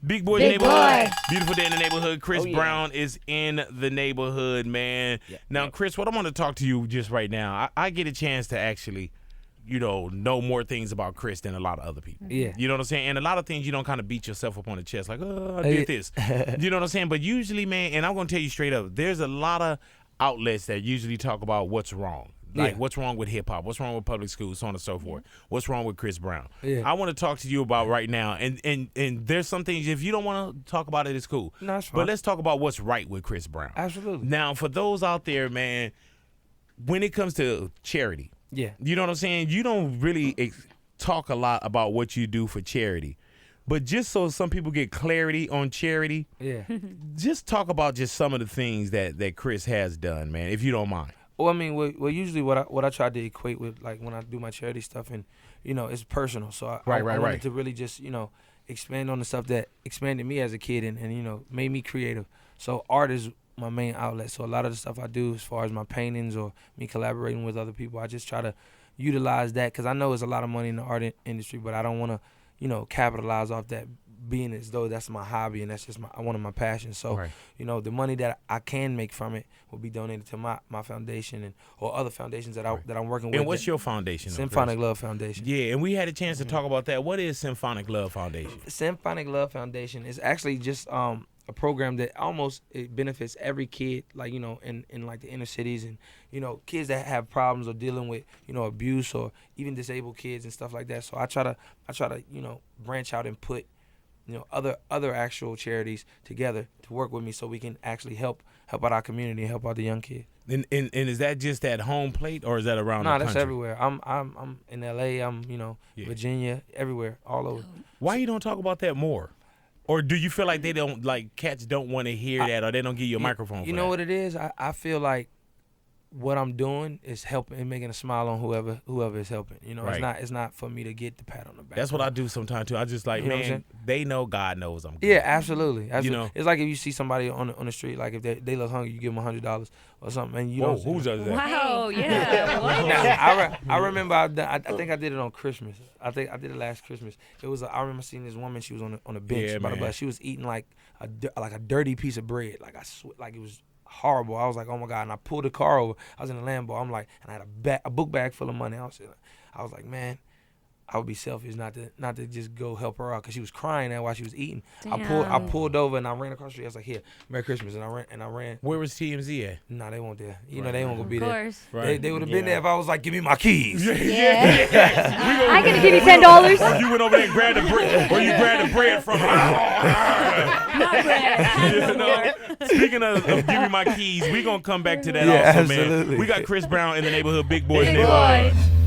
Big Boy's Big neighborhood. boy. Beautiful day in the neighborhood. Chris Brown is in the neighborhood, man. Yeah. Now, Chris, what I want to talk to you just right now, I get a chance to actually, know more things about Chris than a lot of other people. Yeah. You know what I'm saying? And a lot of things you don't kind of beat yourself up on the chest like, I did this. You know what I'm saying? But usually, man, and I'm going to tell you straight up, there's a lot of outlets that usually talk about what's wrong. Like, what's wrong with hip-hop? What's wrong with public schools, so on and so forth? What's wrong with Chris Brown? Yeah. I want to talk to you about right now. And there's some things, if you don't want to talk about it, it's cool. No, it's fine. But let's talk about what's right with Chris Brown. Absolutely. Now, for those out there, man, when it comes to charity, Yeah. you know what I'm saying? You don't really talk a lot about what you do for charity. But just so some people get clarity on charity, Yeah. just talk about just some of the things that Chris has done, man, if you don't mind. Well, I mean, well, usually what I try to equate with, like, when I do my charity stuff, and it's personal. So I wanted to really just expand on the stuff that expanded me as a kid and made me creative. So art is my main outlet. So a lot of the stuff I do, as far as my paintings or me collaborating with other people, I just try to utilize that because I know there's a lot of money in the art industry, but I don't want to capitalize off that, being as though that's my hobby and that's just one of my passions. So, the money that I can make from it will be donated to my foundation or other foundations that I'm working with. And what's your foundation? Symphonic Love Foundation. Yeah, and we had a chance to talk about that. What is Symphonic Love Foundation? Symphonic Love Foundation is actually just a program that it benefits every kid, like, in like the inner cities and, kids that have problems or dealing with, abuse or even disabled kids and stuff like that. So I try to branch out and put other actual charities together to work with me so we can actually help out our community and help out the young kids. And is that just at home plate or is that around the country? No, that's everywhere. I'm in LA, Virginia, everywhere, all over. Why you don't talk about that more? Or do you feel like they don't, like, cats don't want to hear that or they don't give you a microphone for You know that? what it is? I feel like what I'm doing is helping and making a smile on whoever is helping. It's not for me to get the pat on the back. That's what I do sometimes too. I just like, You know what I'm man, they know God knows I'm good. Yeah, absolutely. It's like if you see somebody on the street, like if they look hungry, you give them $100 or something, and you Whoa, don't. who does that? Wow, yeah. What? Now, I remember I think I did it on Christmas. I think I did it last Christmas. I remember seeing this woman. She was on a bench by the bus. She was eating like a dirty piece of bread. Like it was horrible. I was like, oh my God. And I pulled the car over. I was in a Lambo. I'm like, and I had a book bag full of money. I was like, man, I would be selfish not to just go help her out because she was crying while she was eating. Damn. I pulled over and I ran across the street. I was like, here, Merry Christmas. And I ran. Where was TMZ at? Nah, they weren't there. They ain't gonna be Of there. course. Right. They would have been there if I was like, give me my keys. Yeah. I'm going to give you $10. Or you went over there and grabbed the bread, or you grabbed the bread from Not bread. Speaking of giving my keys, we're going to come back to that Yeah, also, man. absolutely. We got Chris Brown in the neighborhood, Big Boy in the Big neighborhood. boy.